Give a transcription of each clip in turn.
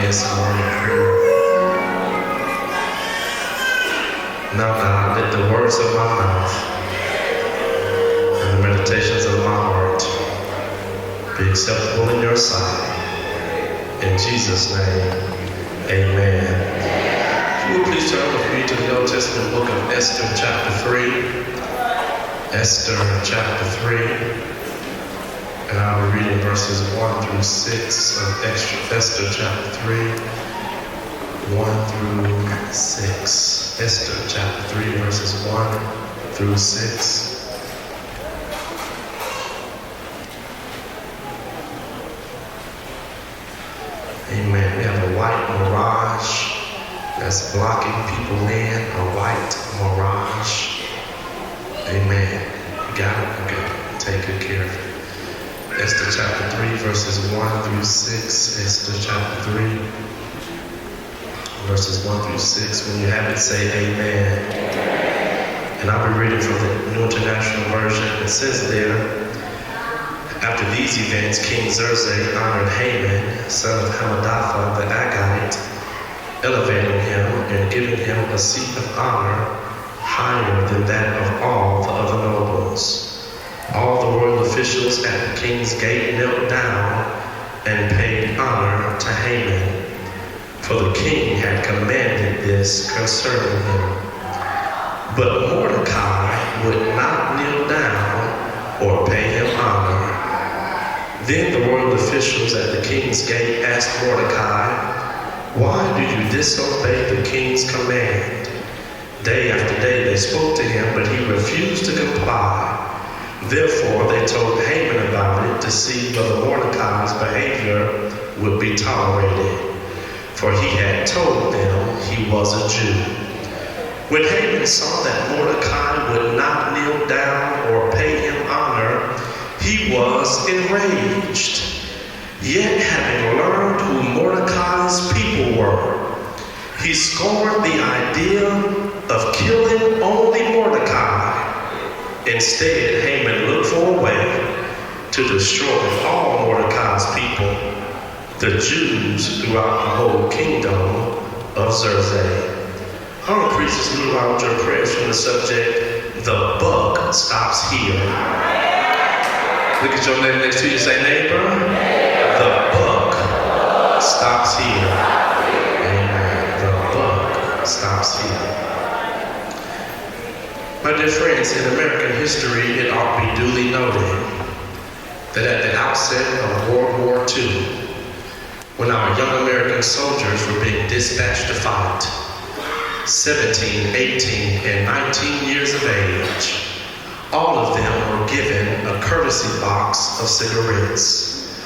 is some morning prayer. Now, God, let the words of my mouth and the meditations of my heart be acceptable in your sight. In Jesus' name, amen. If you will please turn with me to the Old Testament book of Esther, chapter 3. Esther, chapter 3. And I'll be reading verses 1 through 6 of Esther, chapter 3. 1 through 6. Esther, chapter 3, verses 1 through 6. Amen. We have a white mirage that's blocking people in. A white mirage. Amen. You got it? Okay. Take good care of it. Esther chapter 3, verses 1 through 6. Esther chapter 3, verses 1 through 6. When you have it, say amen. And I'll be reading from the New International Version. It says there, after these events, King Xerxes honored Haman, son of Hammedatha the Agagite, elevating him and giving him a seat of honor higher than that of all the other nobles. All the royal officials at the king's gate knelt down and paid honor to Haman, for the king had commanded this concerning him. But Mordecai would not kneel down or pay him honor. Then the royal officials at the king's gate asked Mordecai, "Why do you disobey the king's command?" Day after day they spoke to him, but he refused to comply. Therefore they told Haman about it to see whether Mordecai's behavior would be tolerated, for he had told them he was a Jew. When Haman saw that Mordecai would not kneel down or pay him honor, he was enraged. Yet having learned who Mordecai's people were, he scorned the idea of killing only Mordecai. Instead, Haman looked for a way to destroy all Mordecai's people, the Jews throughout the whole kingdom of Xerxes. I want to preach this little while with your prayers from the subject, the buck stops here. Look at your neighbor next to you, say, neighbor, the buck stops here. Amen. The buck stops here. My dear friends, in American history, it ought to be duly noted that at the outset of World War II, when our young American soldiers were being dispatched to fight, 17, 18, and 19 years of age, all of them were given a courtesy box of cigarettes.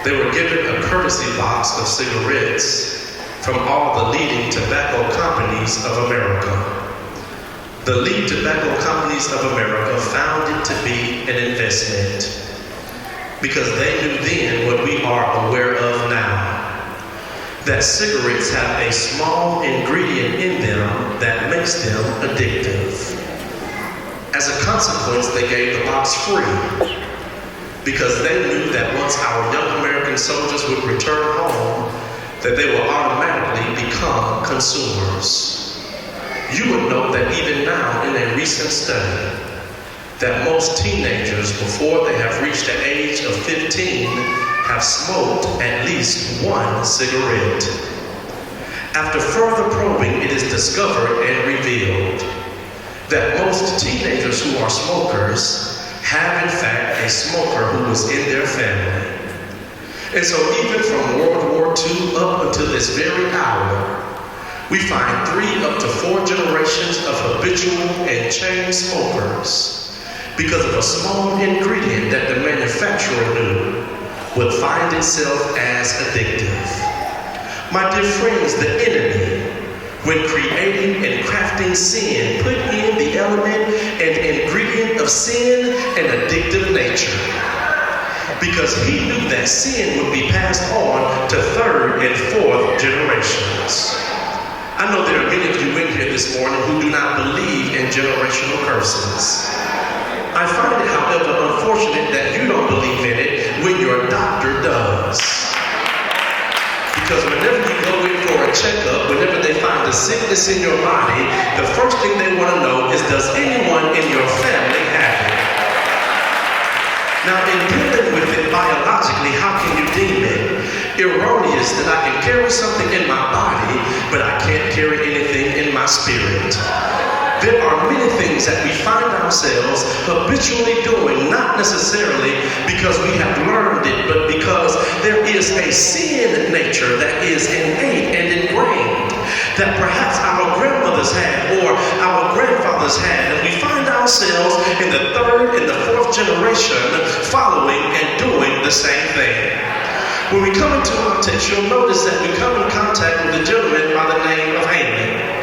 They were given a courtesy box of cigarettes from all the leading tobacco companies of America. The lead tobacco companies of America found it to be an investment because they knew then what we are aware of now, that cigarettes have a small ingredient in them that makes them addictive. As a consequence, they gave the box free because they knew that once our young American soldiers would return home, that they will automatically become consumers. You would know that even now in a recent study, that most teenagers before they have reached the age of 15 have smoked at least one cigarette. After further probing, it is discovered and revealed that most teenagers who are smokers have in fact a smoker who was in their family. And so even from World War II up until this very hour, we find 3 up to 4 generations of habitual and chain smokers because of a small ingredient that the manufacturer knew would find itself as addictive. My dear friends, the enemy, when creating and crafting sin, put in the element and ingredient of sin and addictive nature, because he knew that sin would be passed on to 3rd and 4th generations. I know there are many of you in here this morning who do not believe in generational curses. I find it, however, unfortunate that you don't believe in it when your doctor does. Because whenever you checkup, whenever they find a sickness in your body, the first thing they want to know is, does anyone in your family have it? Now, in dealing with it biologically, how can you deem it erroneous that I can carry something in my body, but I can't carry anything in my spirit? There are many things that we find ourselves habitually doing, not necessarily because we have learned it, but because there is a sin nature that is innate and ingrained that perhaps our grandmothers had or our grandfathers had, and we find ourselves in the third and the fourth generation following and doing the same thing. When we come into our text, you'll notice that we come in contact with a gentleman by the name of Haman.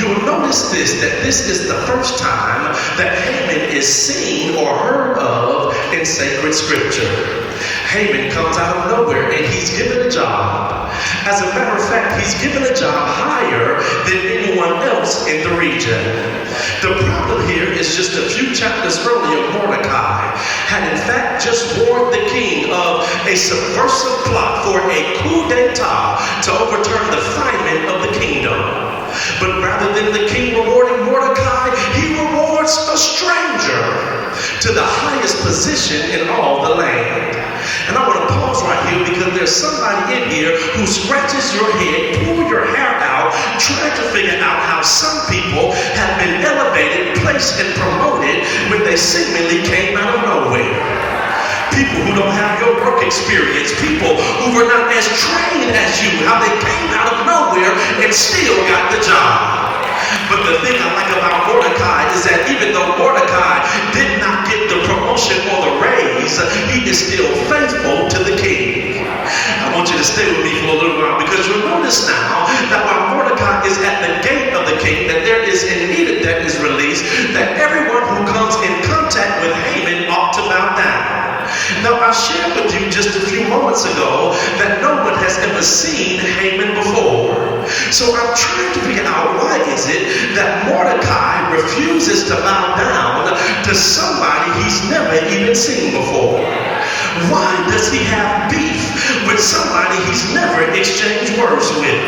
You'll notice that this is the first time that Haman is seen or heard of in sacred scripture. Haman comes out of nowhere and he's given a job. As a matter of fact, he's given a job higher than anyone else in the region. The problem here is just a few chapters earlier, Mordecai had in fact just warned the king of a subversive plot for a coup d'etat to overturn the refinement of the kingdom. But rather than the king rewarding Mordecai, he rewards a stranger to the highest position in all the land. And I want to pause right here because there's somebody in here who scratches your head, pull your hair out, trying to figure out how some people have been elevated, placed, and promoted when they seemingly came out of nowhere. People who don't have your work experience, people who were not as trained as you, how they came out of nowhere and still got the job. But the thing I like about Mordecai is that even though Mordecai did not get the promotion or the raise, he is still faithful to the king. I want you to stay with me for a little while because you'll notice now that while Mordecai is at the gate of the king, that there is an edict that is released that everyone who comes in contact with Haman ought to bow down. Now, I shared with you just a few moments ago that no one has ever seen Haman before. So I'm trying to figure out, why is it that Mordecai refuses to bow down to somebody he's never even seen before? Why does he have beef with somebody he's never exchanged words with?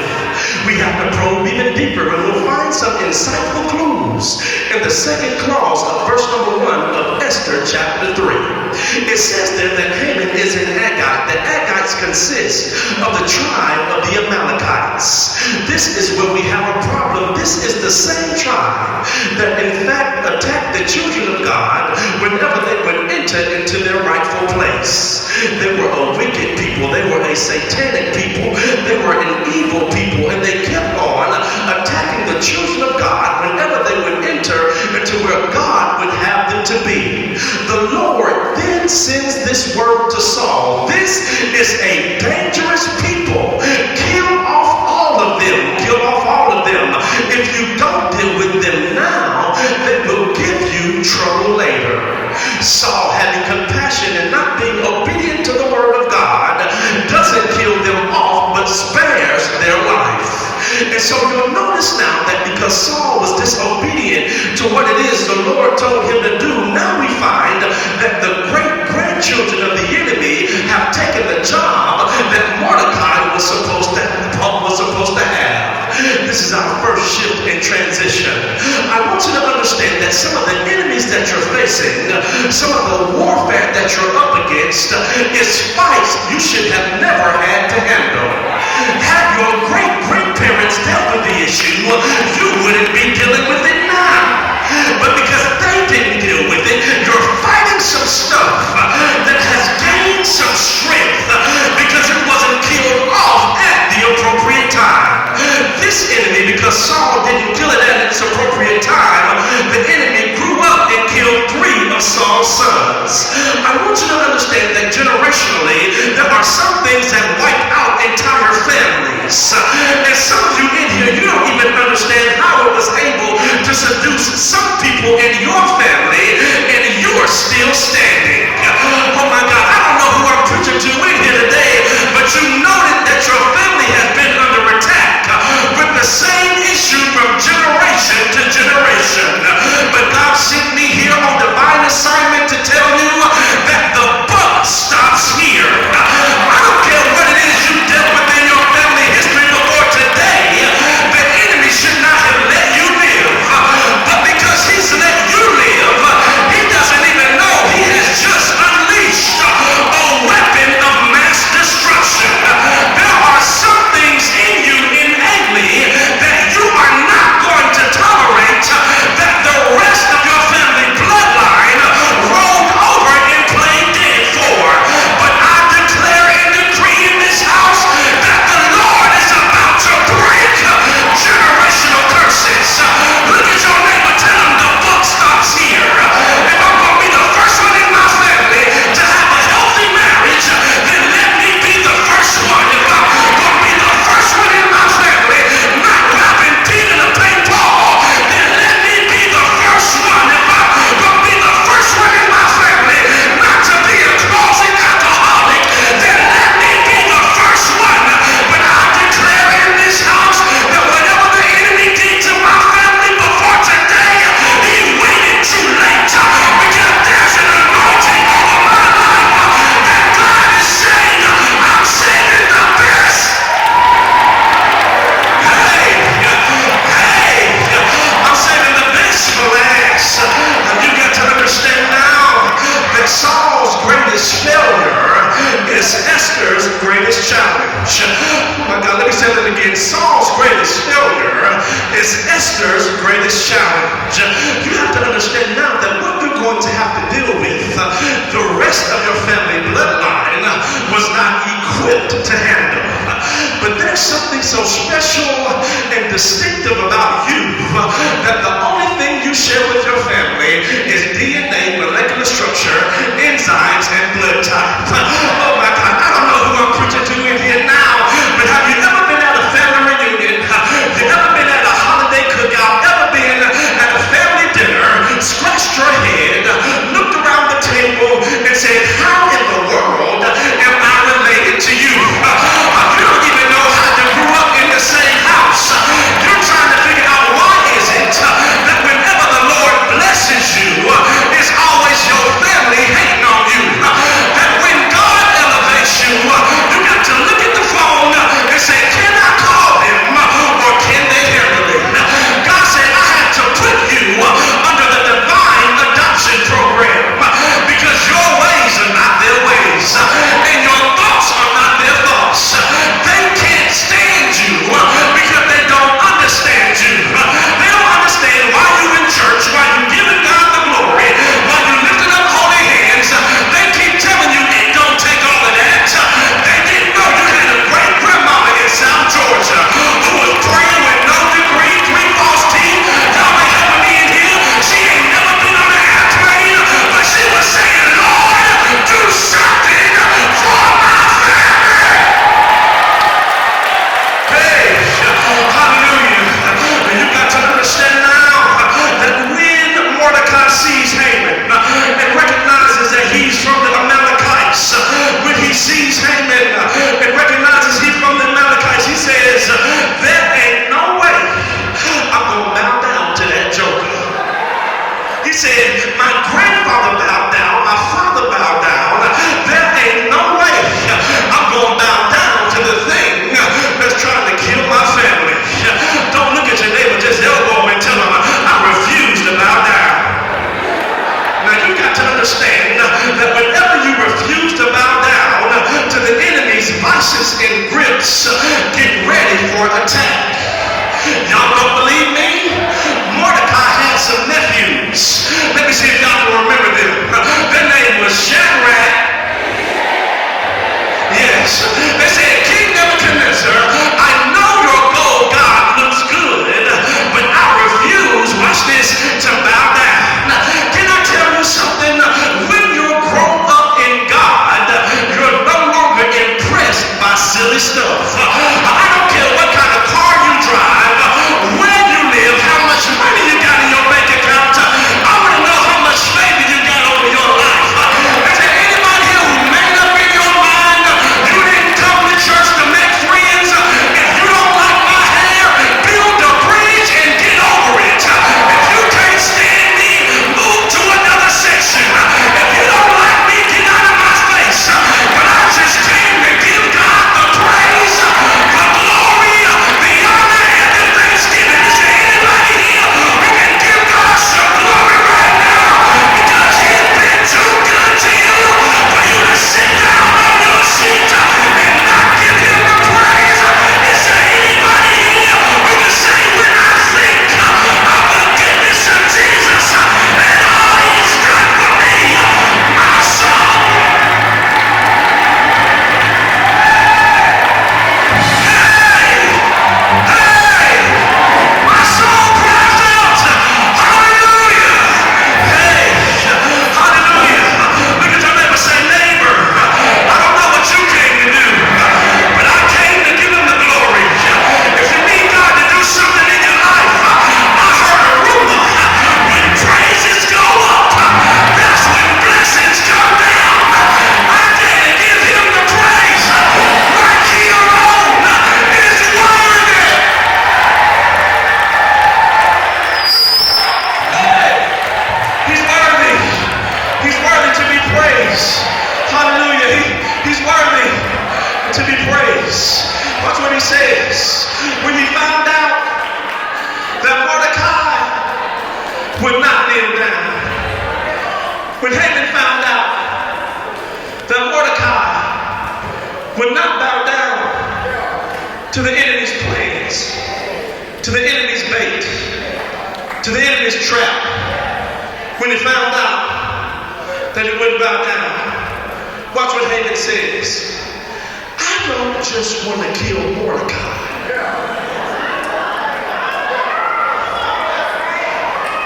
We have to probe even deeper and we'll find some insightful clues in the second clause of verse number 1 of Esther chapter 3. It says there that Haman is an Agagite. The Agagites consist of the tribe of the Amalekites. This is where we have a problem. This is the same tribe that in fact attacked the children of God whenever they would enter into their rightful place. They were a wicked people. They were a satanic people. They were an evil people, and they kept on attacking the children of God whenever they would enter into where God would have them to be. The Lord then sends this word to Saul. This is a dangerous people. Kill off all of them. Kill off all of them. If you don't deal with them now, they will give you trouble later. Saul, having compassion and not being obedient to the word of God, doesn't kill them off, but spares their life. And so you'll notice now that because Saul was disobedient to what it is the Lord told him to do, now we find that the great-grandchildren of the enemy have taken the job that Mordecai was supposed to have. This is our first shift in transition. I want you to understand that some of the enemies that you're facing, some of the warfare that you're up against, is fights you should have never had to handle. Had your great-grandparents dealt with the issue, you wouldn't be dealing with it now. But because they didn't deal with it, you're fighting some stuff that has gained some strength because it wasn't killed off at the appropriate time. This enemy, because Saul didn't kill it at its appropriate time, the enemy grew up and killed 3 of Saul's sons. I want you to understand that generationally, there are some things that wipe out entire it again. Saul's greatest failure is Esther's greatest challenge. You have to understand now that what you're going to have to deal with, the rest of your family bloodline was not equipped to handle. But there's something so special and distinctive about you that the only thing you share with your family is DNA, molecular structure, enzymes, and blood type. Oh my God, I don't know who I'm preaching to in here now, but have you ever been at a family reunion? You ever been at a holiday cookout? Ever been at a family dinner, scratched your head, looked around the table, and said, how in the world am I related to you? You don't even know how you grew up in the same house. You're trying to figure out why is it that whenever the Lord blesses you, it's always your family hating on you. That when God elevates you, you got to look at the phone and say, can I call them or can they handle it? God said, I had to put you under the divine adoption program because your ways are not their ways and your thoughts are not their thoughts. They can't stand you because they don't understand you. They don't understand why you in church, why you giving God the glory, why you lifting up holy hands. They keep telling you it don't take all of that. They didn't know you had a great grandmama in South Georgia who was praying with no degree, 3 false teeth. Y'all ain't helping me in here. She ain't never been on an airplane, but she was saying, Lord, do something for my family. Hey, hallelujah. You got to understand now that when Mordecai sees Haman and recognizes that he's from the Amalekites, when he sees Haman and recognizes he's from the Amalekites, he says, there ain't no way I'm going to bow down to that joker. He said, my grandfather bowed down, my father bowed down. There ain't no way I'm going to bow down to the thing that's trying to kill my family. Don't look at your neighbor, just elbow him and tell him, I refuse to bow down. Now you got to understand that whenever you refuse to bow down to the enemy's vices and grips, get ready for attack. Y'all don't believe me? Mordecai had some nephews. Let me see if y'all can remember them. Their name was Shadrach. Yes. They said, King Nebuchadnezzar, I know your gold God looks good, but I refuse, watch this, to bow down. Can I tell you something? When you're grown up in God, you're no longer impressed by silly stuff. I don't care what kind of car you drive, where you live, how much money you got in your bank account. I want to know how much favor you got over your life. Is there anybody here who made up in your mind you didn't come to church to make friends? If you don't like my hair, build a bridge and get over it. If you can't stand me, move to another section. If you don't like me, get out of my face. But I just came to give God the praise, the glory, the honor, and the thanksgiving. Is there anybody here who can give God some glory right now? Because He's been too good to you for you to sit down on your seat and not give Him the praise. Is there anybody here who can say, when I think of the goodness of Jesus and all He's done for me, my soul, my soul cries out, hallelujah. Hey, hallelujah. Look at your neighbor, say, neighbor, I don't know what you came to do, but I came to give Him the glory. If you need God to do something in your life, I heard a rumor. When praises go up, that's when blessings come down. I came to give Him the praise. Like He alone is worthy. He's worthy. He's worthy to be praised. Hallelujah. He's worthy to be praised. Watch what he says. When he found out that Mordecai would not kneel down. When Haman found out that Mordecai would not bow down to the enemy's plans, to the enemy's bait, to the enemy's trap. When he found out that it wouldn't bow down, watch what Haman says. I don't just want to kill Mordecai.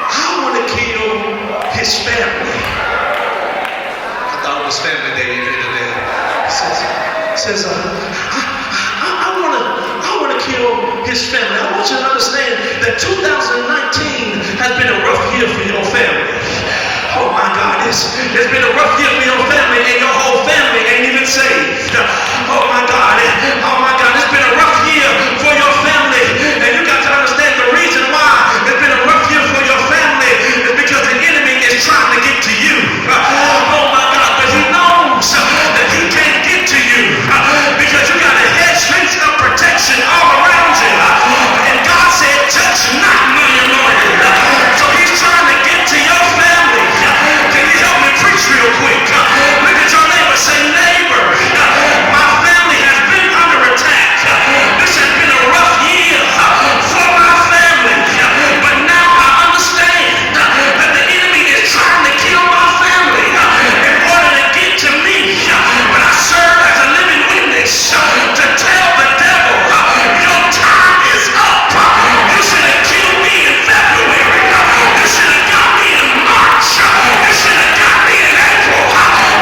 I want to kill his family. I thought it was family day here today. He says, I want to kill his family. I want you to understand that 2019 has been a rough year for your family. Oh my God, it's been a rough year for your family, and your whole family ain't even saved. Oh my God, it's been a rough year for your family, and you got to understand the reason why it's been a rough year for your family is because the enemy is trying to get to you. Oh my God, but he knows that he can't get to you because you got a hedge of protection all around you. And God said, touch not my anointed. So he's trying to get to your family. Can you help me preach real quick? Look at your neighbor, say, neighbor, my family has been under attack. This has been a rough year for my family. But now I understand that the enemy is trying to kill my family in order to get to me. But I serve as a living witness to tell the devil, your time is up. You should have killed me in February. You should have got me in March. You should have got me in April.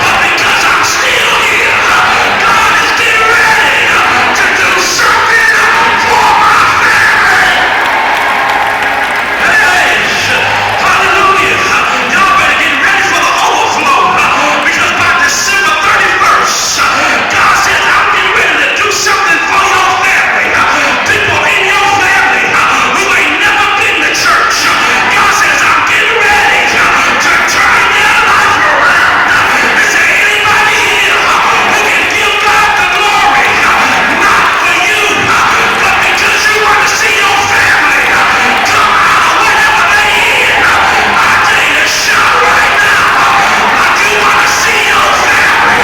But because I'm still here, God is getting ready to do something for my family. Hey, hallelujah. Y'all better get ready for the overflow because by December 31st, God says, I'm getting ready to do something for your family. People in your family who ain't never been to church. God says, I'm getting ready to turn their life around. Is there anybody here who can give God the glory? Not for you, but because you want to see your family come out of whatever they in. I tell you to shout right now. Like you want to see your family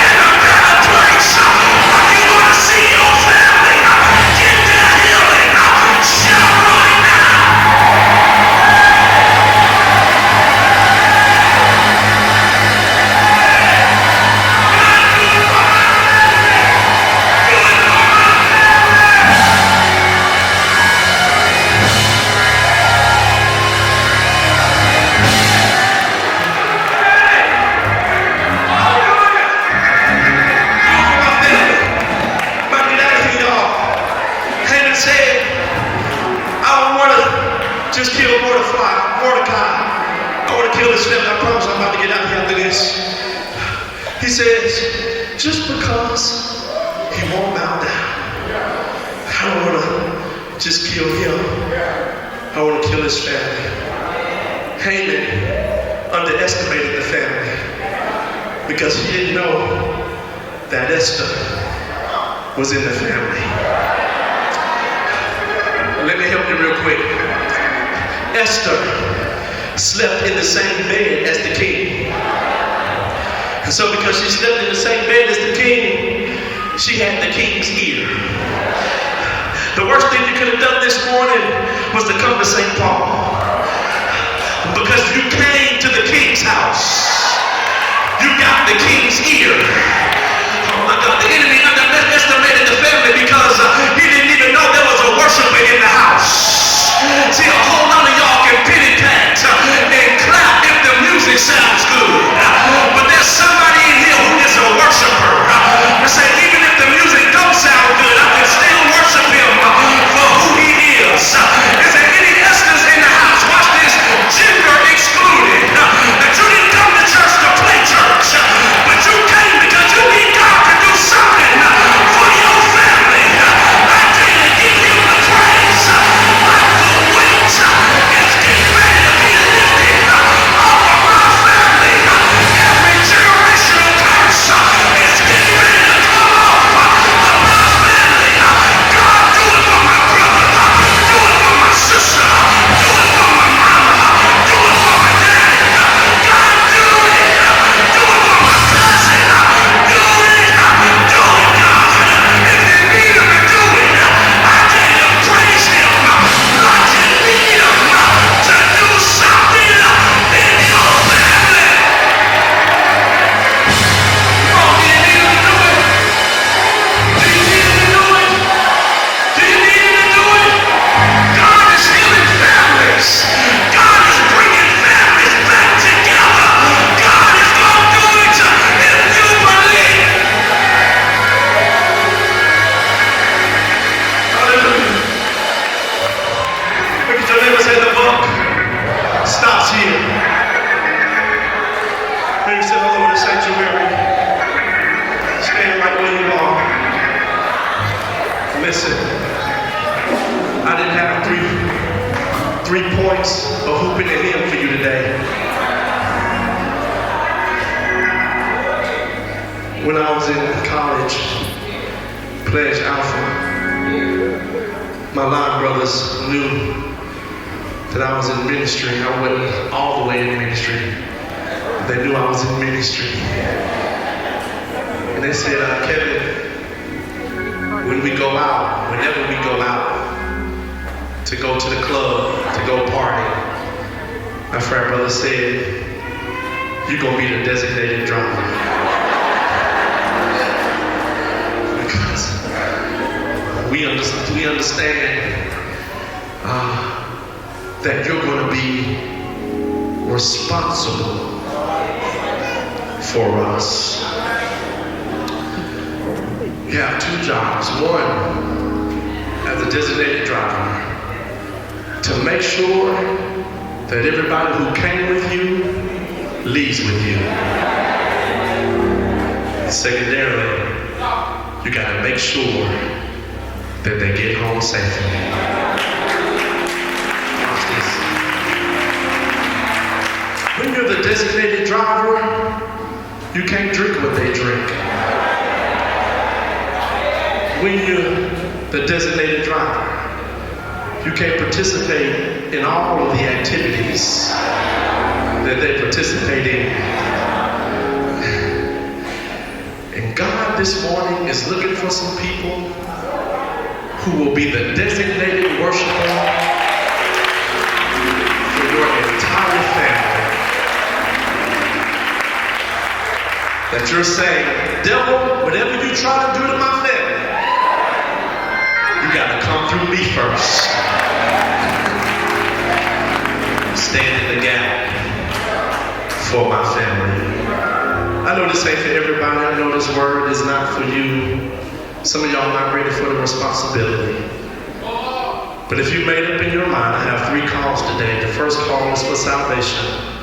in a better place. Like you want to see your family get their healing. Shout right now. Haman said, I don't want to just kill Mordecai. I want to kill his family. I promise I'm about to get out here after this. He says, just because he won't bow down, I don't want to just kill him. I want to kill his family. Haman underestimated the family because he didn't know that Esther was in the family. Let me help you real quick. Esther slept in the same bed as the king. And so because she slept in the same bed as the king, she had the king's ear. The worst thing you could have done this morning was to come to St. Paul. Because you came to the king's house. You got the king's ear. Oh my God, the enemy underestimated the family because he didn't even know there was a worshiper in the house. See, a whole lot of y'all can pity pat and clap if the music sounds good. But there's somebody in here who is a worshiper. I say, even if the music don't sound good, I can still worship him for who he is. Is there any Esthers in the house? Watch this, gender excluded. That you didn't come to church to play church, but you came because you need God to do something I didn't have three points of hooping and hymn for you today. When I was in college, Pledge Alpha, my line brothers knew that I was in ministry. I wasn't all the way in ministry. They knew I was in ministry. And they said, Kevin, when we go out, whenever we go out, to go to the club, to go party, my frat brother said, you're gonna be the designated driver. Because we understand that you're gonna be responsible for us. You have two jobs. One, as a designated driver, to make sure that everybody who came with you leaves with you. Secondarily, you gotta make sure that they get home safely. Watch this. When you're the designated driver, you can't drink what they drink. When you're the designated driver, you can't participate in all of the activities that they participate in. And God this morning is looking for some people who will be the designated worshiper for your entire family. That you're saying, devil, whatever you try to do to my family, you gotta come through me first. Stand in the gap for my family. I know this ain't for everybody. I know this word is not for you. Some of y'all not ready for the responsibility. But if you made up in your mind, I have 3 calls today. The first call is for salvation.